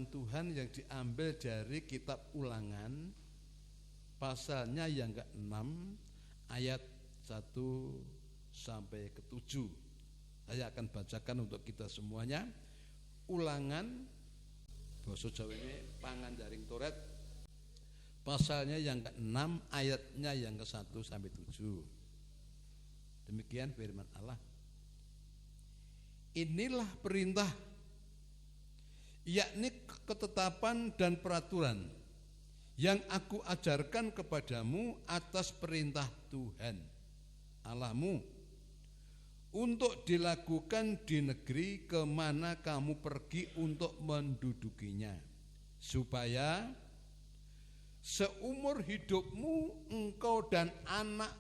Tuhan yang diambil dari kitab Ulangan pasalnya yang ke-6 ayat 1 sampai ke-7. Saya akan bacakan untuk kita semuanya. Ulangan basa Jawa ini pangan jaring toret pasalnya yang ke-6 ayatnya yang ke-1 sampai 7. Demikian firman Allah. Inilah perintah, yakni ketetapan dan peraturan yang aku ajarkan kepadamu atas perintah Tuhan Allahmu, untuk dilakukan di negeri kemana kamu pergi untuk mendudukinya, supaya seumur hidupmu engkau dan anak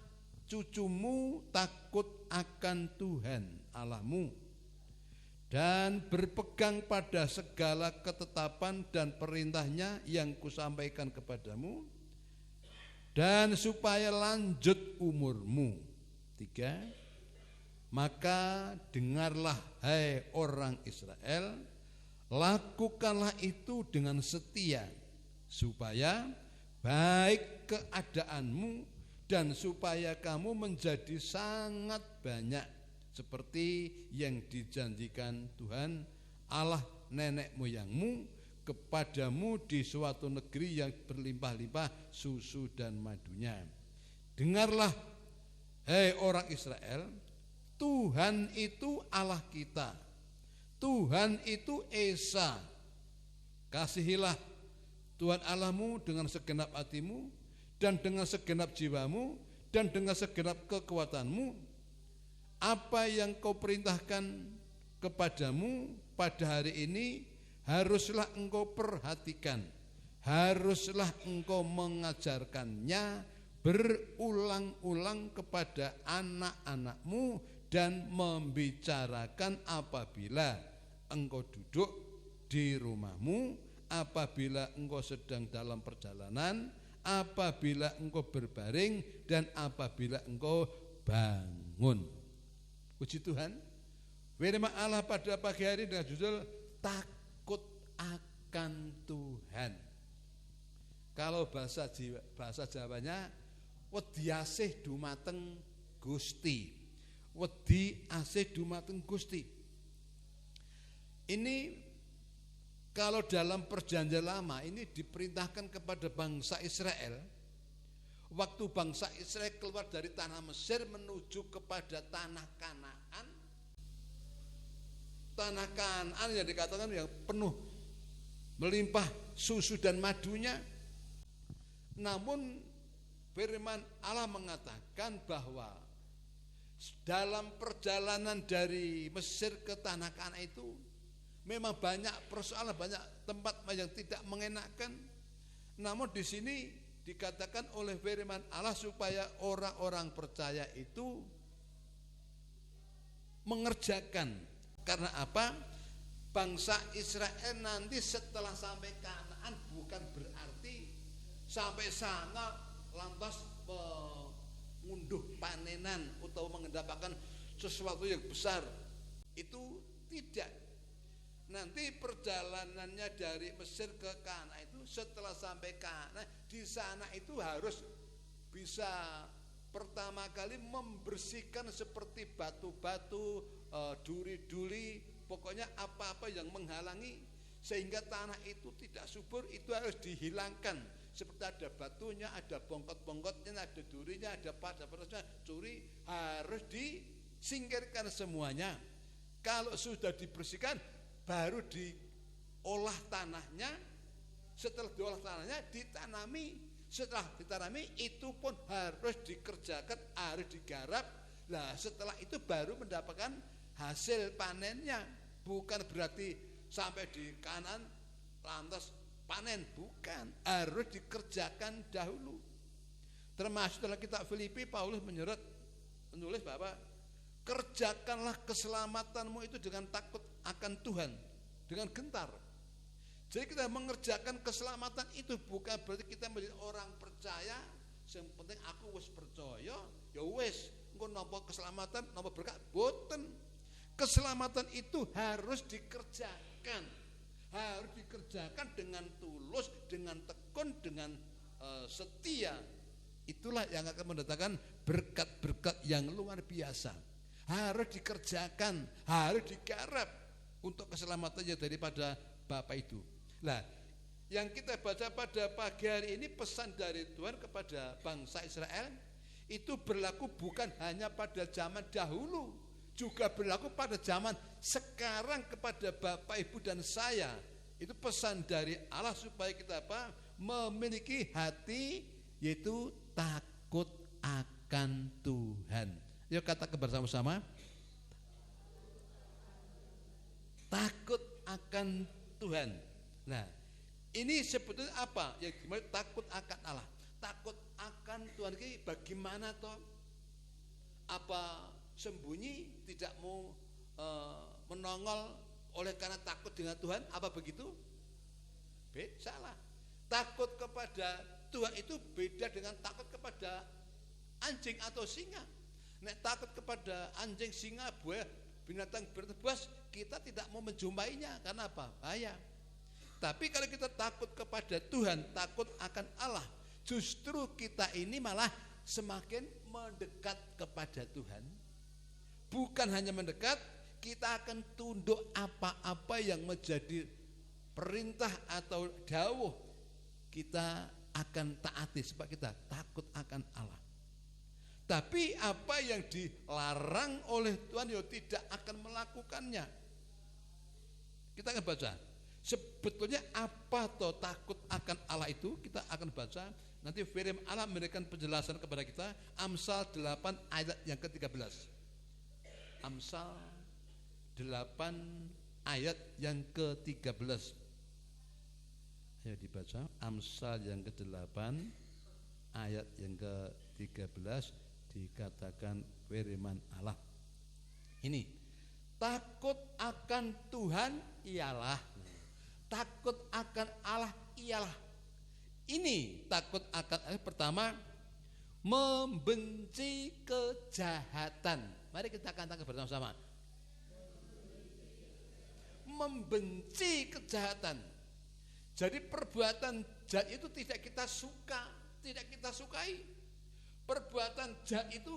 cucumu takut akan Tuhan Allahmu, dan berpegang pada segala ketetapan dan perintahnya yang kusampaikan kepadamu, dan supaya lanjut umurmu. 3. Maka dengarlah hai orang Israel, lakukanlah itu dengan setia, supaya baik keadaanmu dan supaya kamu menjadi sangat banyak, seperti yang dijanjikan Tuhan Allah nenek moyangmu kepadamu di suatu negeri yang berlimpah-limpah susu dan madunya. Dengarlah hai orang Israel, Tuhan itu Allah kita, Tuhan itu Esa. Kasihilah Tuhan Allahmu dengan segenap hatimu dan dengan segenap jiwamu dan dengan segenap kekuatanmu. Apa yang kau perintahkan kepadamu pada hari ini haruslah engkau perhatikan, haruslah engkau mengajarkannya berulang-ulang kepada anak-anakmu dan membicarakan apabila engkau duduk di rumahmu, apabila engkau sedang dalam perjalanan, apabila engkau berbaring, dan apabila engkau bangun. Puji Tuhan. Firman Allah pada pagi hari dengan judul takut akan Tuhan. Kalau bahasa Jawanya wedi asih dumateng Gusti. Wedi asih dumateng Gusti. Ini kalau dalam perjanjian lama ini diperintahkan kepada bangsa Israel. Waktu bangsa Israel keluar dari tanah Mesir menuju kepada tanah Kanaan. Tanah Kanaan yang dikatakan yang penuh melimpah susu dan madunya. Namun firman Allah mengatakan bahwa dalam perjalanan dari Mesir ke tanah Kanaan itu memang banyak persoalan, banyak tempat yang tidak mengenakan. Namun di sini dikatakan oleh firman Allah supaya orang-orang percaya itu mengerjakan. Karena apa? Bangsa Israel nanti setelah sampai Kanaan bukan berarti sampai sana lantas mengunduh panenan atau mengendapkan sesuatu yang besar. Itu tidak. Nanti perjalanannya dari Mesir ke Kanaan itu setelah sampai Kanaan, di sana itu harus bisa pertama kali membersihkan seperti batu-batu, duri-duri, pokoknya apa-apa yang menghalangi sehingga tanah itu tidak subur, itu harus dihilangkan. Seperti ada batunya, ada bongkot-bongkotnya, ada durinya, ada pada-padanya, curi, harus disingkirkan semuanya. Kalau sudah dibersihkan, baru diolah tanahnya. Setelah diolah tanahnya, ditanami. Setelah ditanami, itu pun harus dikerjakan, harus digarap. Nah, setelah itu baru mendapatkan hasil panennya. Bukan berarti sampai di Kanaan lantas panen, bukan, harus dikerjakan dahulu. Termasuk dalam kitab Filipi, Paulus menulis bahwa kerjakanlah keselamatanmu itu dengan takut akan Tuhan, dengan gentar. Jadi kita mengerjakan keselamatan itu bukan berarti kita menjadi orang percaya, yang penting aku wis percaya, ya wis, engko napa keselamatan, napa berkat, boten. Keselamatan itu harus dikerjakan, harus dikerjakan dengan tulus, dengan tekun, dengan setia. Itulah yang akan mendatangkan berkat-berkat yang luar biasa. Harus dikerjakan, harus digarap untuk keselamatannya daripada Bapak itu. Nah, yang kita baca pada pagi hari ini pesan dari Tuhan kepada bangsa Israel itu berlaku bukan hanya pada zaman dahulu, juga berlaku pada zaman sekarang kepada Bapak Ibu dan saya. Itu pesan dari Allah supaya kita apa? Memiliki hati yaitu takut akan Tuhan. Yuk katakan bersama-sama. Takut akan Tuhan. Nah, ini sebetulnya apa? Yang dimana takut akan Allah. Takut akan Tuhan ini bagaimana toh? Apa sembunyi tidak mau menongol oleh karena takut dengan Tuhan? Apa begitu? Salah. Takut kepada Tuhan itu beda dengan takut kepada anjing atau singa. Nek takut kepada anjing, singa, buaya, binatang buas, kita tidak mau menjumpainya karena apa? Bahaya. Tapi kalau kita takut kepada Tuhan, takut akan Allah, justru kita ini malah semakin mendekat kepada Tuhan. Bukan hanya mendekat, kita akan tunduk apa-apa yang menjadi perintah atau dawuh, kita akan taati sebab kita takut akan Allah. Tapi apa yang dilarang oleh Tuhan ya tidak akan melakukannya. Kita akan baca. Sebetulnya apa toh takut akan Allah itu? Kita akan baca. Nanti firman Allah memberikan penjelasan kepada kita. Amsal 8 ayat yang ke-13. Amsal 8 ayat yang ke-13. Ayo dibaca. Amsal yang ke-8 ayat yang ke-13 dikatakan firman Allah. Ini takut akan Tuhan ialah, takut akan Allah ialah. Ini takut akan Allah pertama membenci kejahatan. Mari kita katakan bersama-sama. Membenci kejahatan. Jadi perbuatan jahat itu tidak kita suka, tidak kita sukai. Perbuatan jahat itu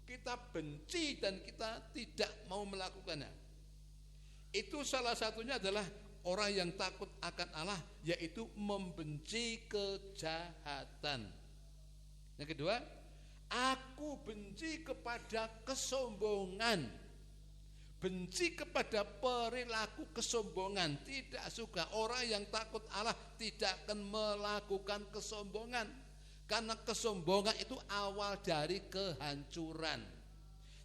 kita benci dan kita tidak mau melakukannya. Itu salah satunya adalah orang yang takut akan Allah, yaitu membenci kejahatan. Yang kedua, aku benci kepada kesombongan. Benci kepada perilaku kesombongan, tidak suka. Orang yang takut Allah tidak akan melakukan kesombongan. Karena kesombongan itu awal dari kehancuran.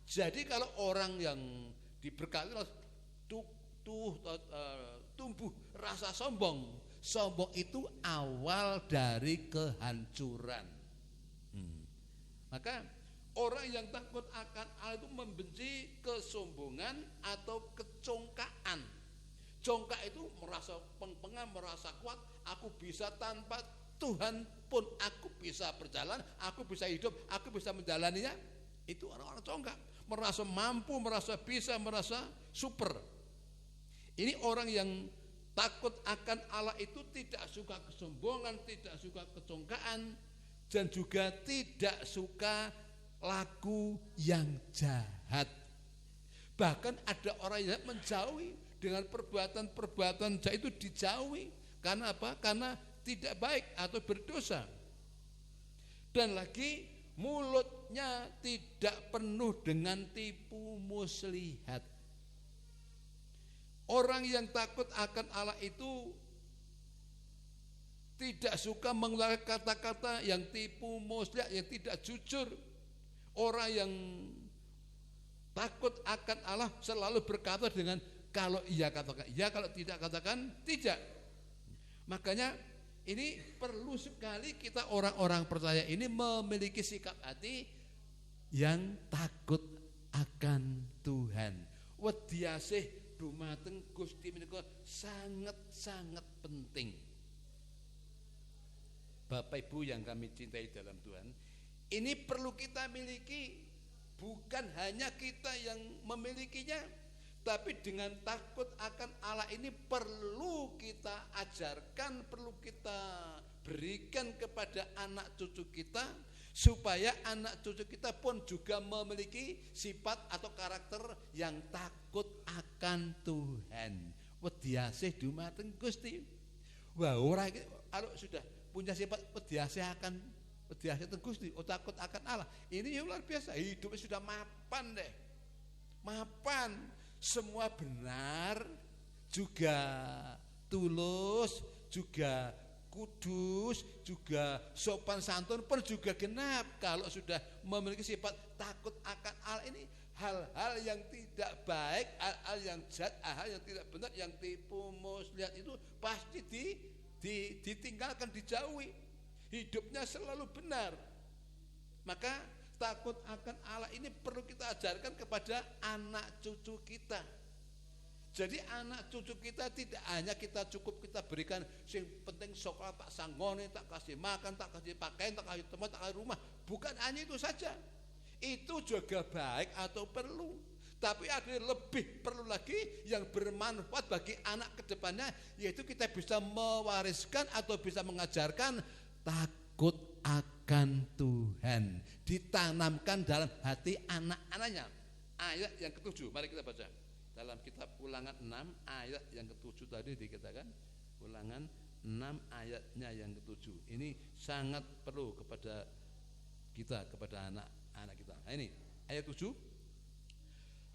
Jadi kalau orang yang diberkati tumbuh rasa sombong, sombong itu awal dari kehancuran. Maka orang yang takut akan Allah itu membenci kesombongan atau kecongkaan. Congkak itu merasa pengpengan, merasa kuat. Aku bisa tanpa Tuhan pun aku bisa berjalan, aku bisa hidup, aku bisa menjalaninya. Itu orang-orang congkak, merasa mampu, merasa bisa, merasa super. Ini orang yang takut akan Allah itu tidak suka kesombongan, tidak suka kecongkaan, dan juga tidak suka laku yang jahat. Bahkan ada orang yang menjauhi dengan perbuatan-perbuatan jahat itu dijauhi. Karena apa? Karena tidak baik atau berdosa. Dan lagi mulutnya tidak penuh dengan tipu muslihat. Orang yang takut akan Allah itu tidak suka mengeluarkan kata-kata yang tipu muslihat, yang tidak jujur. Orang yang takut akan Allah selalu berkata dengan kalau iya katakan iya, kalau tidak katakan tidak. Makanya ini perlu sekali kita orang-orang percaya ini memiliki sikap hati yang takut akan Tuhan. Wediasih dumateng Gusti menika sangat-sangat penting. Bapak Ibu yang kami cintai dalam Tuhan, ini perlu kita miliki, bukan hanya kita yang memilikinya, Tapi dengan takut akan Allah ini perlu kita ajarkan, perlu kita berikan kepada anak cucu kita, supaya anak cucu kita pun juga memiliki sifat atau karakter yang takut akan Tuhan. Wediasih dumateng Gusti. Wah, orang kalau sudah punya sifat wediasih Gusti, takut akan Allah. Ini yang luar biasa, hidupnya sudah mapan deh. Mapan, semua benar, juga tulus, juga kudus, juga sopan santun pun juga genap. Kalau sudah memiliki sifat takut akan Allah ini, hal-hal yang tidak baik, hal-hal yang jahat, hal yang tidak benar, yang tipu muslihat itu pasti ditinggalkan, dijauhi. Hidupnya selalu benar. Maka takut akan Allah ini perlu kita ajarkan kepada anak cucu kita. Jadi anak cucu kita tidak hanya kita berikan yang penting sekolah tak sanggone, tak kasih makan, tak kasih pakaian, tak kasih tempat, tak kasih rumah. Bukan hanya itu saja. Itu juga baik atau perlu. Tapi ada yang lebih perlu lagi yang bermanfaat bagi anak kedepannya, yaitu kita bisa mewariskan atau bisa mengajarkan takut akan Tuhan. Ditanamkan dalam hati anak-anaknya. Ayat yang ke-7, mari kita baca. Dalam kitab Ulangan 6 ayat yang ke-7 tadi dikatakan, Ulangan 6 ayatnya yang ke-7. Ini sangat perlu kepada kita, kepada anak-anak kita. Nah, ini ayat 7.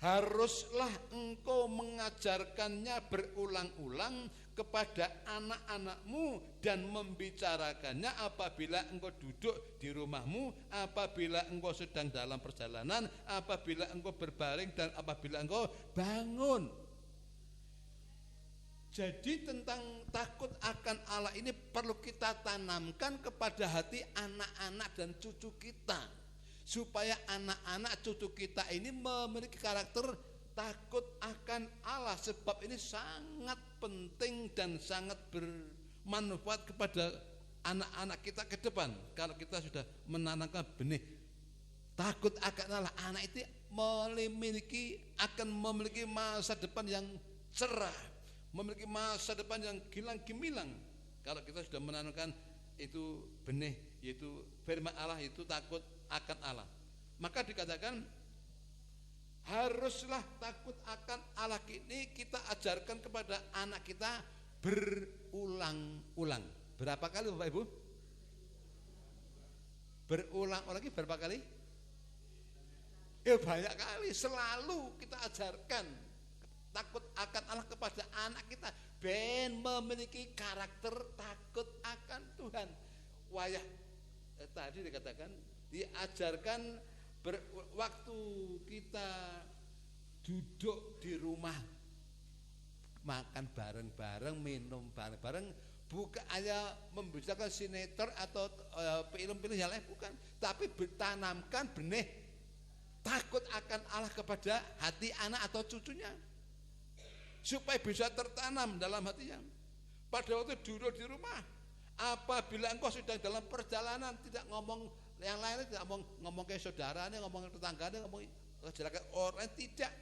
Haruslah engkau mengajarkannya berulang-ulang kepada anak-anakmu dan membicarakannya apabila engkau duduk di rumahmu, apabila engkau sedang dalam perjalanan, apabila engkau berbaring, dan apabila engkau bangun. Jadi tentang takut akan Allah ini perlu kita tanamkan kepada hati anak-anak dan cucu kita, supaya anak-anak cucu kita ini memiliki karakter takut akan Allah. Sebab ini sangat penting dan sangat bermanfaat kepada anak-anak kita ke depan. Kalau kita sudah menanamkan benih takut akan Allah, anak itu akan memiliki masa depan yang cerah, memiliki masa depan yang gilang gemilang. Kalau kita sudah menanamkan itu benih, yaitu firman Allah, itu takut akan Allah. Maka dikatakan haruslah takut akan Allah ini kita ajarkan kepada anak kita berulang-ulang. Berapa kali Bapak Ibu? Berulang-ulang lagi berapa kali? Banyak kali. Selalu kita ajarkan takut akan Allah kepada anak kita, ben memiliki karakter takut akan Tuhan. Wayah tadi dikatakan diajarkan waktu kita duduk di rumah, makan bareng-bareng, minum bareng-bareng, bukan hanya membicarakan sinetron atau film-film yang lain, bukan, tapi bertanamkan benih takut akan Allah kepada hati anak atau cucunya, supaya bisa tertanam dalam hatinya. Pada waktu duduk di rumah, apabila engkau sudah dalam perjalanan, tidak ngomong yang lain, tidak ngomong ke saudaranya, ngomong ke tetangganya, ngomong kejelekan orang, tidak.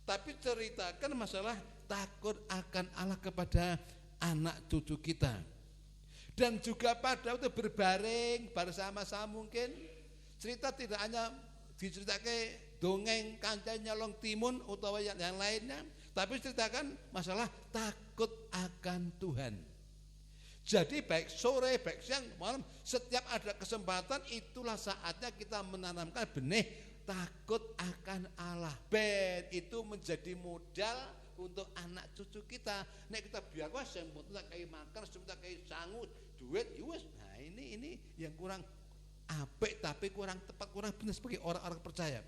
Tapi ceritakan masalah takut akan Allah kepada anak cucu kita. Dan juga pada waktu berbaring bersama-sama, mungkin cerita tidak hanya diceritakan dongeng kancah nyolong timun atau yang lainnya, tapi ceritakan masalah takut akan Tuhan. Jadi baik sore, baik siang, malam, setiap ada kesempatan, itulah saatnya kita menanamkan benih takut akan Allah. Ben itu menjadi modal untuk anak cucu kita. Nek kita biar wah sing tak kayak makan, sing tak kayak sangut, duit, yus. Nah ini yang kurang apik, tapi kurang tepat, kurang benar sebagai orang-orang percaya.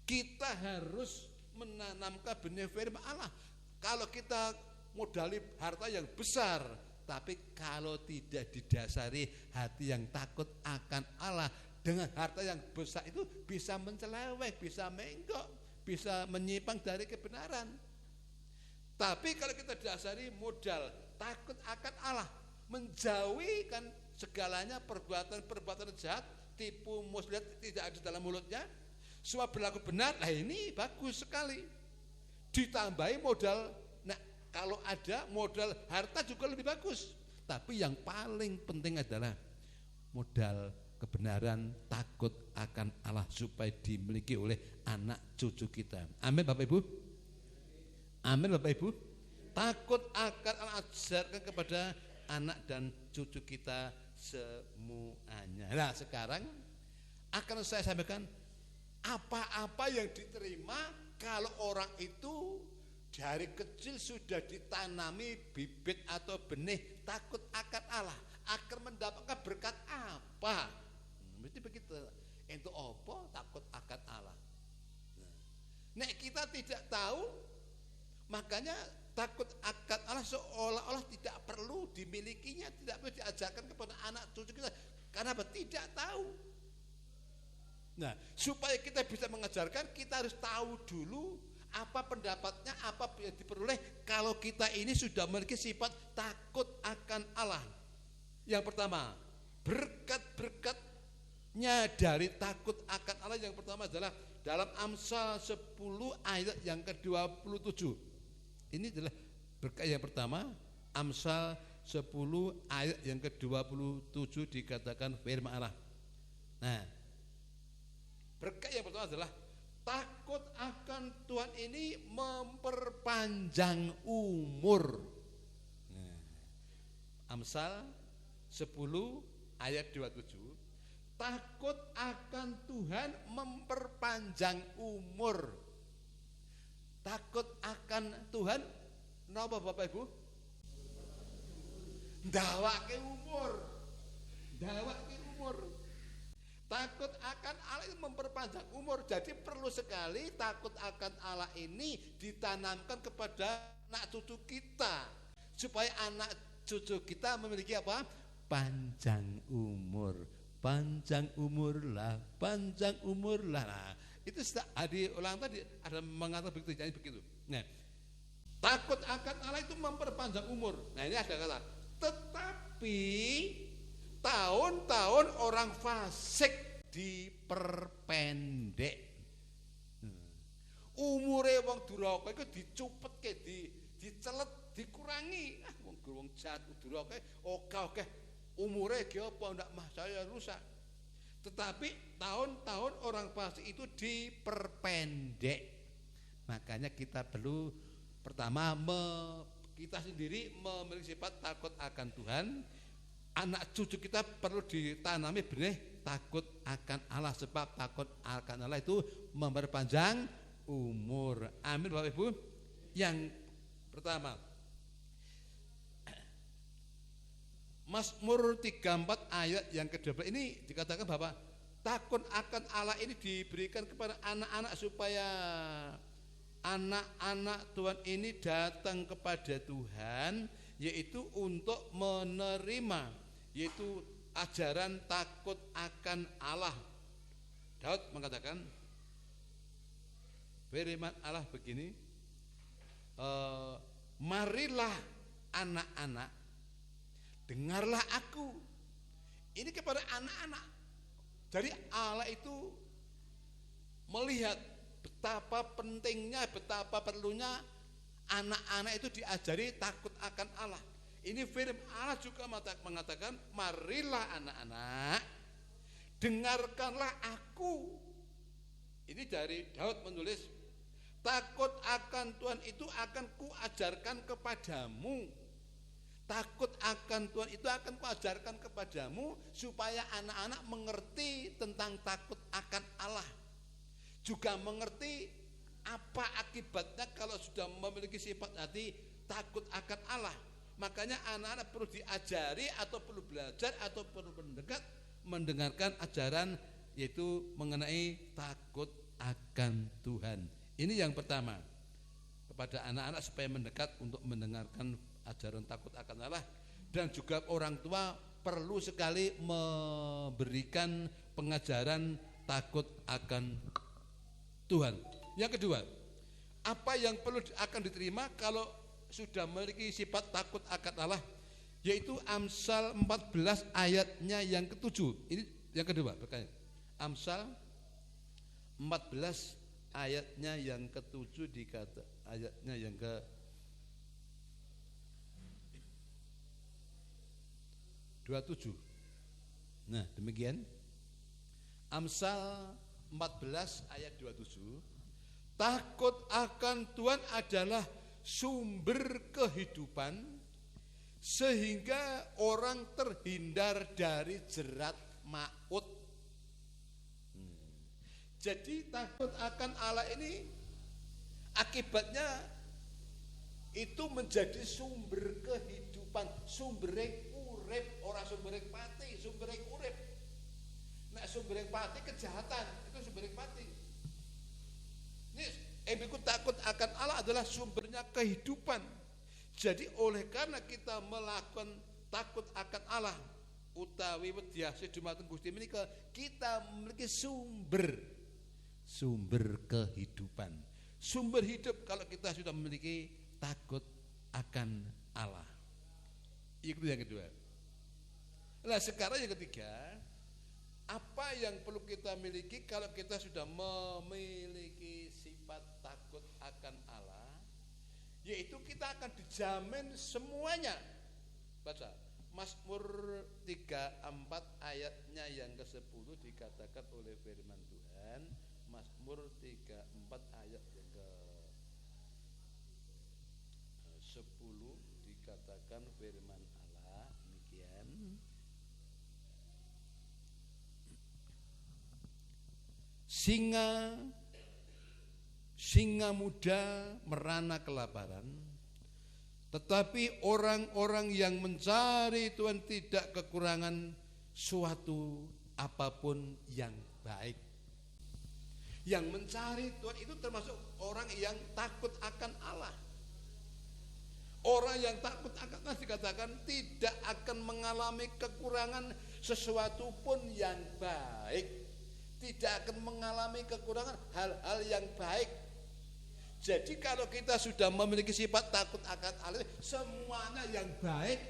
Kita harus menanamkan benih firman Allah. Kalau kita modali harta yang besar, tapi kalau tidak didasari hati yang takut akan Allah, dengan harta yang besar itu bisa mencelewek, bisa menggok, bisa menyimpang dari kebenaran. Tapi kalau kita dasari modal takut akan Allah, menjauhikan segalanya perbuatan-perbuatan jahat, tipu muslihat tidak ada dalam mulutnya, semua berlaku benar. Nah ini bagus sekali. ditambahi modal. Nah, kalau ada modal harta juga lebih bagus. Tapi yang paling penting adalah modal kebenaran, takut akan Allah supaya dimiliki oleh anak cucu kita. Amin Bapak Ibu. Amin Bapak Ibu. Takut akan Allah ajarkan kepada anak dan cucu kita semuanya. Nah, sekarang akan saya sampaikan apa-apa yang diterima kalau orang itu dari kecil sudah ditanami bibit atau benih takut akan Allah, akan mendapatkan berkat apa? Mesti begitu. Itu apa? Takut akan Allah. Nek kita tidak tahu, makanya takut akan Allah seolah-olah tidak perlu dimilikinya, tidak perlu diajarkan kepada anak cucu kita. Karena apa? Tidak tahu. Nah, supaya kita bisa mengajarkan, kita harus tahu dulu apa pendapatnya, apa yang diperoleh kalau kita ini sudah memiliki sifat takut akan Allah. Yang pertama, berkat-berkatnya dari takut akan Allah yang pertama adalah dalam Amsal 10 ayat yang ke-27. Ini adalah berkat yang pertama, Amsal 10 ayat yang ke-27 dikatakan firman Allah. Nah, berkat yang pertama adalah takut akan Tuhan ini memperpanjang umur. Nah, Amsal 10 ayat 27. Takut akan Tuhan memperpanjang umur. Takut akan Tuhan napa Bapak Ibu? Ndawake umur. Ndawake umur. Takut akan Allah itu memperpanjang umur. Jadi perlu sekali takut akan Allah ini ditanamkan kepada anak cucu kita, supaya anak cucu kita memiliki apa? Panjang umur. Panjang umurlah, panjang umurlah. Nah, itu di ulang tadi ada mengatakan begitu, jadi begitu. Nah, takut akan Allah itu memperpanjang umur. Nah, ini ada kata. Tetapi tahun-tahun orang fasik diperpendek. Umure wong duraka iku dicupetke, dicelet, dikurangi. Ah, wong jahat duraka oke umure ge apa ndak mah saya rusak. Tetapi tahun-tahun orang fasik itu diperpendek. Makanya kita perlu pertama kita sendiri memiliki sifat takut akan Tuhan. Anak cucu kita perlu ditanami benih takut akan Allah, sebab takut akan Allah itu memperpanjang umur. Amin Bapak Ibu. Yang pertama, Mazmur 34 ayat yang ke-12 ini dikatakan bahwa takut akan Allah ini diberikan kepada anak-anak supaya anak-anak Tuhan ini datang kepada Tuhan, yaitu untuk menerima, yaitu ajaran takut akan Allah. Daud mengatakan firman Allah begini, marilah anak-anak, dengarlah aku. Ini kepada anak-anak. Jadi Allah itu melihat betapa pentingnya, betapa perlunya anak-anak itu diajari takut akan Allah. Ini firman Allah juga mengatakan, marilah anak-anak, dengarkanlah aku. Ini dari Daud menulis, takut akan Tuhan itu akan kuajarkan kepadamu. Takut akan Tuhan itu akan kuajarkan kepadamu supaya anak-anak mengerti tentang takut akan Allah. Juga mengerti apa akibatnya kalau sudah memiliki sifat hati takut akan Allah. Makanya anak-anak perlu diajari atau perlu belajar atau perlu mendengarkan ajaran, yaitu mengenai takut akan Tuhan. Ini yang pertama, kepada anak-anak supaya mendekat untuk mendengarkan ajaran takut akan Allah. Dan juga orang tua perlu sekali memberikan pengajaran takut akan Tuhan. Yang kedua, apa yang perlu akan diterima kalau sudah memiliki sifat takut akan Allah, yaitu Amsal 14 ayatnya yang ke-7. Ini yang kedua berkata, Amsal 14 ayatnya yang ke-7 dikata, ayatnya yang ke 27. Nah, demikian. Amsal 14 ayat 27. Takut akan Tuhan adalah sumber kehidupan, sehingga orang terhindar dari jerat maut. Jadi takut akan Allah ini akibatnya itu menjadi sumber kehidupan, sumber urip, orang sumber pati, sumber urip. Nek sumber pati kejahatan, itu sumber pati. Ini takut akan Allah adalah sumbernya kehidupan. Jadi oleh karena kita melakukan takut akan Allah utawi wedya dumateng Gusti menika, kita memiliki sumber kehidupan, sumber hidup kalau kita sudah memiliki takut akan Allah. Itu yang kedua. Nah, sekarang yang ketiga, apa yang perlu kita miliki kalau kita sudah memiliki sifat takut akan Allah? Yaitu kita akan dijamin semuanya. Baca Mazmur 34 ayatnya yang ke-10 dikatakan oleh firman Tuhan. Mazmur 34 ayat yang ke-10 dikatakan firman Allah demikian. Singa muda merana kelaparan, tetapi orang-orang yang mencari Tuhan tidak kekurangan suatu apapun yang baik. Yang mencari Tuhan itu termasuk orang yang takut akan Allah. Orang yang takut akan Allah dikatakan tidak akan mengalami kekurangan sesuatu pun yang baik. Tidak akan mengalami kekurangan hal-hal yang baik. Jadi kalau kita sudah memiliki sifat takut akan Allah, semuanya yang baik,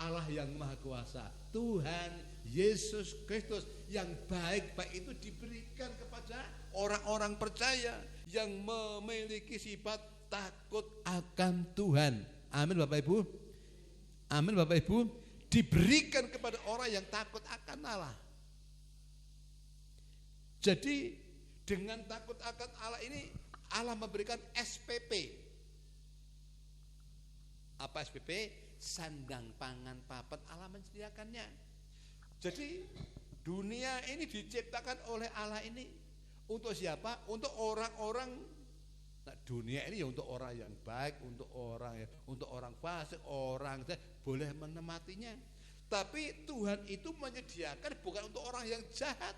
Allah yang Maha Kuasa, Tuhan Yesus Kristus yang baik itu diberikan kepada orang-orang percaya yang memiliki sifat takut akan Tuhan. Amin Bapak Ibu. Amin Bapak Ibu. Diberikan kepada orang yang takut akan Allah. Jadi dengan takut akan Allah ini Allah memberikan SPP. Apa SPP? Sandang pangan papan, Allah menyediakannya. Jadi dunia ini diciptakan oleh Allah ini untuk siapa? Untuk orang-orang. Nah, dunia ini ya untuk orang yang baik, untuk orang fasik, orang boleh menikmatinya. Tapi Tuhan itu menyediakan bukan untuk orang yang jahat.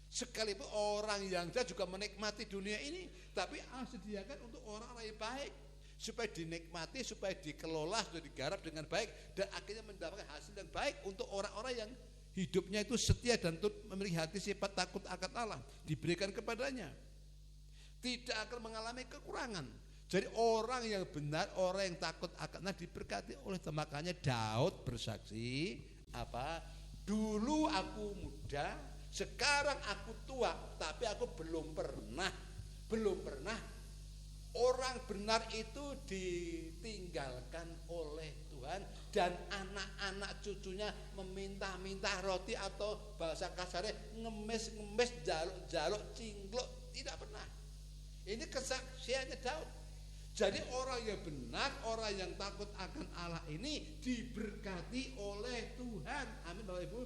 Sekalipun orang yang jahat juga menikmati dunia ini, tapi Allah sediakan untuk orang-orang yang baik supaya dinikmati, supaya dikelola, supaya digarap dengan baik dan akhirnya mendapatkan hasil yang baik untuk orang-orang yang hidupnya itu setia dan memiliki hati sifat takut akan Allah diberikan kepadanya. Tidak akan mengalami kekurangan. Jadi orang yang benar, orang yang takut akan Allah diberkati oleh Tuhan. Makanya Daud bersaksi apa? Dulu aku muda, sekarang aku tua, tapi aku belum pernah orang benar itu ditinggalkan oleh Tuhan dan anak-anak cucunya meminta-minta roti atau bahasa kasarnya ngemis-ngemis, jaluk-jaluk, cingluk, tidak pernah. Ini kesaksiannya Daud. Jadi orang yang benar, orang yang takut akan Allah ini diberkati oleh Tuhan. Amin Bapak Ibu.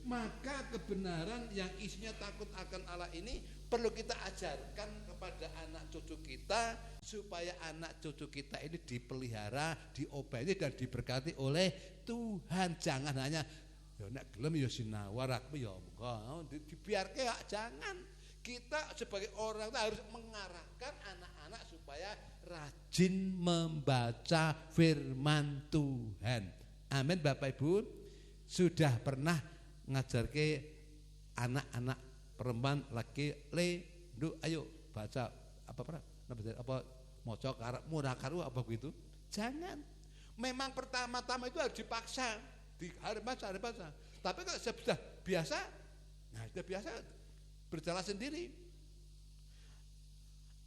Maka kebenaran yang isinya takut akan Allah ini perlu kita ajarkan kepada anak cucu kita supaya anak cucu kita ini dipelihara, diobati dan diberkati oleh Tuhan. Jangan hanya ya nek gelem ya sinawar aku ya dibiarke ya, jangan. Kita sebagai orang harus mengarahkan anak-anak supaya rajin membaca firman Tuhan. Amin Bapak Ibu. Sudah pernah ngajarke anak-anak perempuan laki ayo baca apa maca karep murah karu apa begitu? Jangan. Memang pertama-tama itu harus dipaksa, harus baca. Tapi kalau sudah biasa, nah sudah biasa berjalan sendiri.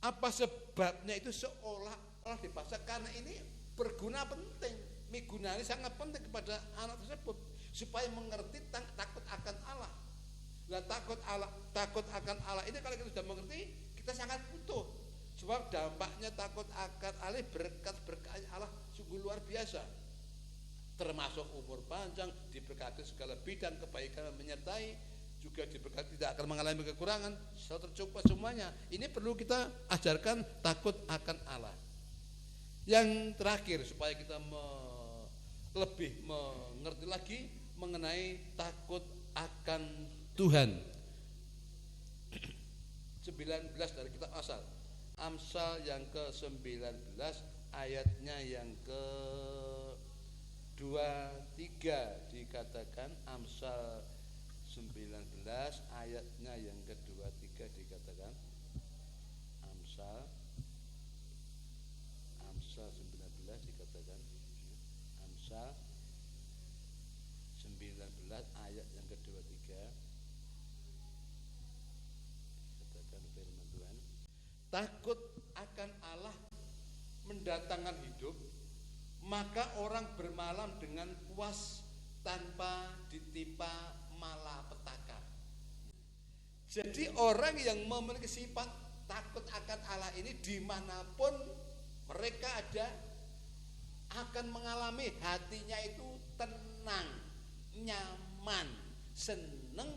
Apa sebabnya itu seolah-olah dipaksa? Karena ini berguna penting, migunani sangat penting kepada anak tersebut supaya mengerti takut akan Allah. Nah, takut akan Allah ini kalau kita sudah mengerti, kita sangat butuh. Sebab dampaknya takut akan Allah, berkat Allah sungguh luar biasa. Termasuk umur panjang, diberkati segala bidang kebaikan menyertai, juga diberkati tidak akan mengalami kekurangan, selalu tercukup semuanya. Ini perlu kita ajarkan takut akan Allah. Yang terakhir supaya kita lebih mengerti lagi mengenai takut akan Tuhan. 19 dari kitab Amsal yang ke-19 ayatnya yang ke-23 dikatakan, Amsal 19 ayatnya yang ke-23 dikatakan, Amsal 19 dikatakan, Amsal 19 ayat yang ke-23 dikatakan firman Tuhan, takut akan Allah mendatangkan hidup, maka orang bermalam dengan puas tanpa ditimpa malapetaka. Jadi orang yang memiliki sifat takut akan Allah ini dimanapun mereka ada akan mengalami hatinya itu tenang, nyaman, senang,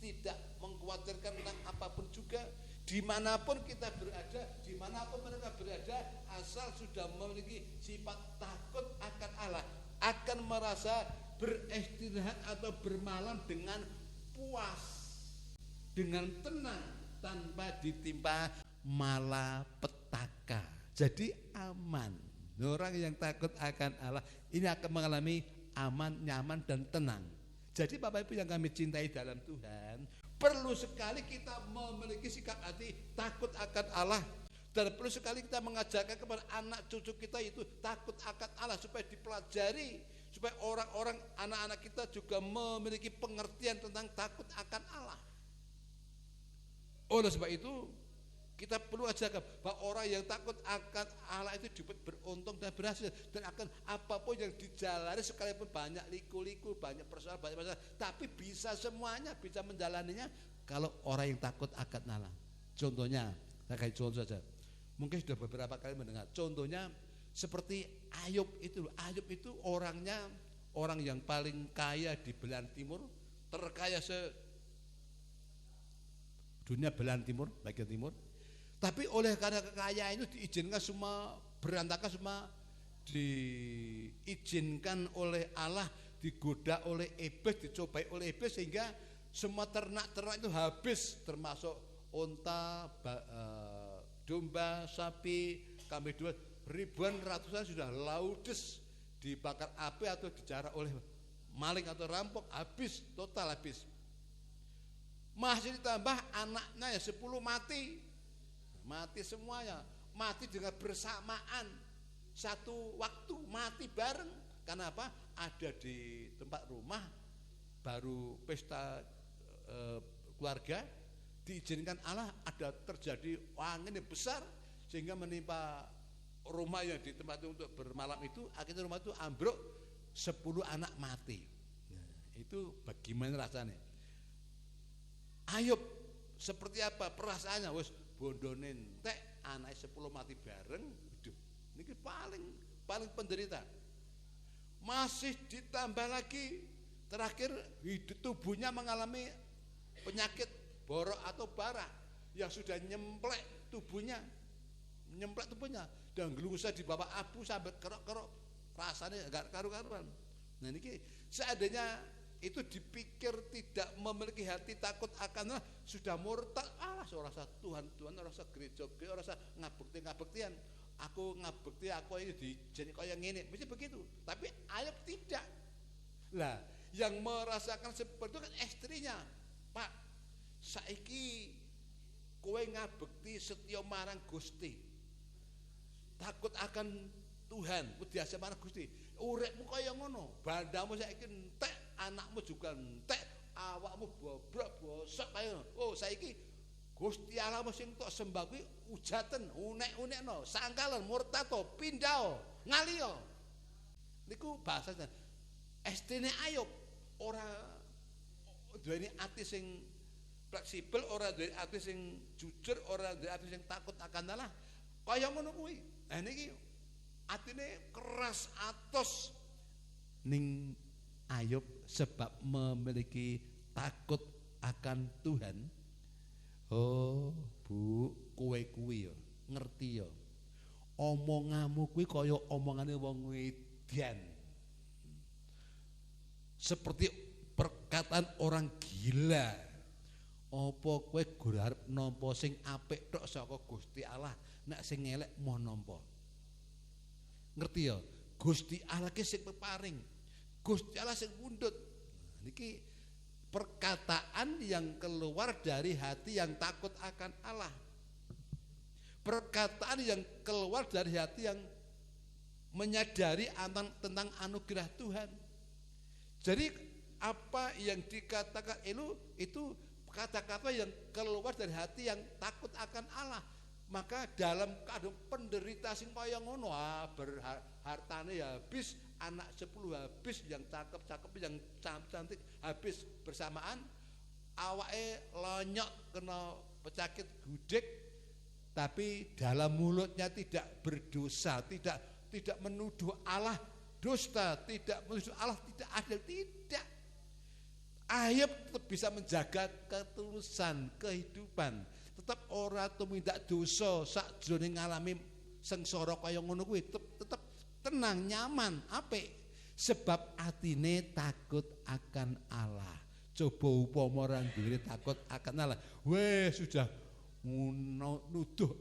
tidak mengkhawatirkan tentang apapun juga. Dimanapun kita berada, dimanapun mereka berada, asal sudah memiliki sifat takut akan Allah, akan merasa beristirahat atau bermalam dengan puas, dengan tenang, tanpa ditimpa malapetaka. Jadi aman. Orang yang takut akan Allah ini akan mengalami aman, nyaman, dan tenang. Jadi Bapak Ibu yang kami cintai dalam Tuhan, perlu sekali kita memiliki sikap hati takut akan Allah. Dan perlu sekali kita mengajarkan kepada anak cucu kita itu takut akan Allah, supaya dipelajari, supaya orang-orang, anak-anak kita juga memiliki pengertian tentang takut akan Allah. Oleh sebab itu kita perlu ajarkan bahwa orang yang takut akan Allah itu dapat beruntung dan berhasil, dan akan apapun yang dijalani, sekalipun banyak liku-liku, banyak persoalan, banyak masalah, tapi bisa semuanya, bisa menjalaninya kalau orang yang takut akan Allah. Contohnya, saya kasih contoh saja. Mungkin sudah beberapa kali mendengar. Contohnya seperti Ayub itu. Ayub itu orangnya orang yang paling kaya di belahan timur, terkaya dunia belahan timur, bagian timur. Tapi oleh karena kekayaan itu diizinkan semua berantakan, semua diizinkan oleh Allah, digoda oleh iblis, dicobai oleh iblis, sehingga semua ternak-ternak itu habis, termasuk unta, domba, sapi, kambing dua, ribuan, ratusan sudah laudes, dibakar api atau dijarah oleh maling atau rampok, habis, total habis. Masih ditambah anaknya ya 10 mati semuanya, mati dengan bersamaan, satu waktu mati bareng. Karena apa? Ada di tempat rumah, baru pesta keluarga, diizinkan Allah, ada terjadi angin yang besar sehingga menimpa rumah yang di tempat itu untuk bermalam itu. Akhirnya rumah itu ambruk, 10 anak mati. Itu bagaimana rasanya? Ayub seperti apa perasaannya? Wes bondone entek, anake 10 mati bareng. Aduh, ini paling penderita. Masih ditambah lagi terakhir hidup tubuhnya mengalami penyakit borok atau bara yang sudah nyemplek tubuhnya dan gelungsa di bawah abu sampai kerok-kerok, rasanya enggak karu-karuan. Nah ini seandainya itu dipikir tidak memiliki hati takut akan Allah, sudah murtad. Rasa Tuhan, rasa gereja, rasa ngabektian. Aku ngabekti, aku ini dijadi kaya ngene, mesti begitu. Tapi Ayub tidak. Lah, yang merasakan seperti itu kan istrinya. Pak, saiki kowe ngabekti setya marang Gusti, takut akan Tuhan, kudiase marang Gusti. Uripmu kaya ngono, bandamu saiki entek, anakmu juga entek, awakmu bobrok bosok kaya. Oh, saiki Gusti Allah sing tok sembah kuwi ujaten, unek-unekno, sangkalan, murtato, pindhao, ngaliyo. Niku bahasane. Estine Ayub ora duweni ati sing fleksibel, ora duweni ati sing jujur, ora duweni ati sing takut akan Allah. Kaya ngono kuwi. Nah niki atine keras atos ning Ayub sebab memiliki takut akan Tuhan. Oh, Bu, kowe kuwi ya ngerti ya. Omonganmu kuwi kaya omongane wong edan. Seperti perkataan orang gila. Apa kowe gur arep nampa sing apik tok saka Gusti Allah, nek sing elek mau nampa. Ngerti ya? Gusti Allah ki sing peparing. Gusti Allah sing mundhut. Niki perkataan yang keluar dari hati yang takut akan Allah. Perkataan yang keluar dari hati yang menyadari tentang anugerah Tuhan. Jadi apa yang dikatakan itu kata-kata yang keluar dari hati yang takut akan Allah. Maka dalam keadaan penderita sing kaya ngono, hartane ya habis, anak 10 habis, yang cakep-cakep, yang cantik habis bersamaan, awake lonyok kena penyakit gudeg, tapi dalam mulutnya tidak berdosa, tidak menuduh Allah dusta, tidak menuduh Allah tidak adil, tidak. Ayub tetap bisa menjaga ketulusan kehidupan, tetap ora tumindak dosa sakjroning ngalami sengsara kaya ngono kuwi, tetap tenang, nyaman, apik sebab atine takut akan Allah. Coba upama ora duwe takut akan Allah, wes sudah nuduh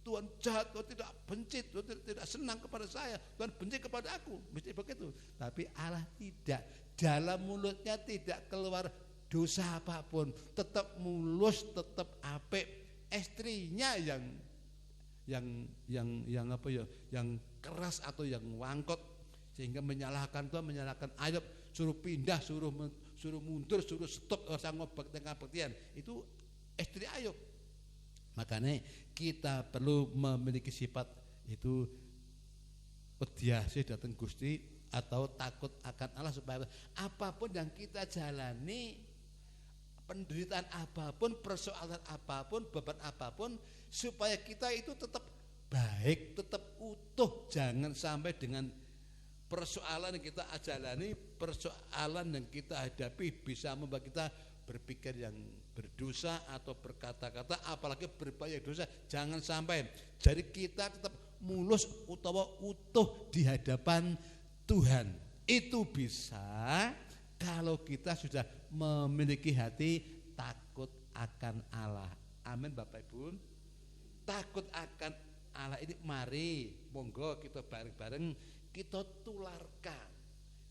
Tuhan jahat, Tuhan tidak benci, Tuhan tidak senang kepada saya, Tuhan benci kepada aku, mesti begitu. Tapi Allah tidak, dalam mulutnya tidak keluar dosa apapun, tetap mulus, tetap apik. Istrinya yang apa ya, yang keras atau yang wangkot sehingga menyalahkan Tuhan, menyalahkan Ayub, suruh pindah, suruh mundur, suruh stop, sanggup baktian. Itu istri Ayub. Makanya kita perlu memiliki sifat itu pediasih datang Gusti atau takut akan Allah, supaya apapun yang kita jalani, penderitaan apapun, persoalan apapun, beban apapun, supaya kita itu tetap baik, tetap utuh. Jangan sampai dengan persoalan yang kita jalani, persoalan yang kita hadapi bisa membuat kita berpikir yang berdosa atau berkata-kata apalagi berbanyak dosa. Jangan sampai. Jadi kita tetap mulus utawa utuh di hadapan Tuhan. Itu bisa kalau kita sudah memiliki hati takut akan Allah. Amin Bapak Ibu. Takut akan Allah ini mari monggo kita bareng-bareng kita tularkan,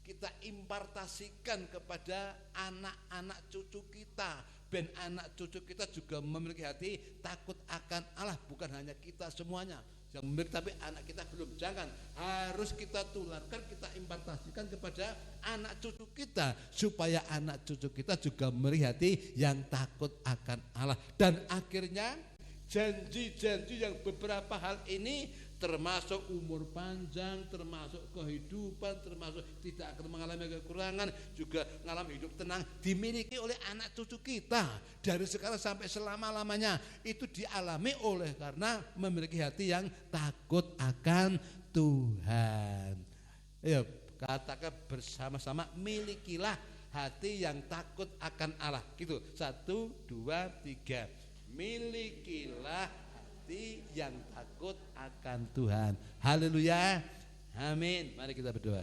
kita impartasikan kepada anak-anak cucu kita, ben anak cucu kita juga memiliki hati takut akan Allah. Bukan hanya kita semuanya yang memiliki, tapi anak kita belum. Jangan, harus kita tularkan, kita impartasikan kepada anak cucu kita, supaya anak cucu kita juga memiliki hati yang takut akan Allah. Dan akhirnya janji-janji yang beberapa hal ini, termasuk umur panjang, termasuk kehidupan, termasuk tidak akan mengalami kekurangan, juga mengalami hidup tenang, dimiliki oleh anak cucu kita dari sekarang sampai selama-lamanya. Itu dialami oleh karena memiliki hati yang takut akan Tuhan. Ayo katakan bersama-sama, milikilah hati yang takut akan Allah. Gitu, 1, 2, 3. Milikilah yang takut akan Tuhan. Haleluya. Amin. Mari kita berdoa.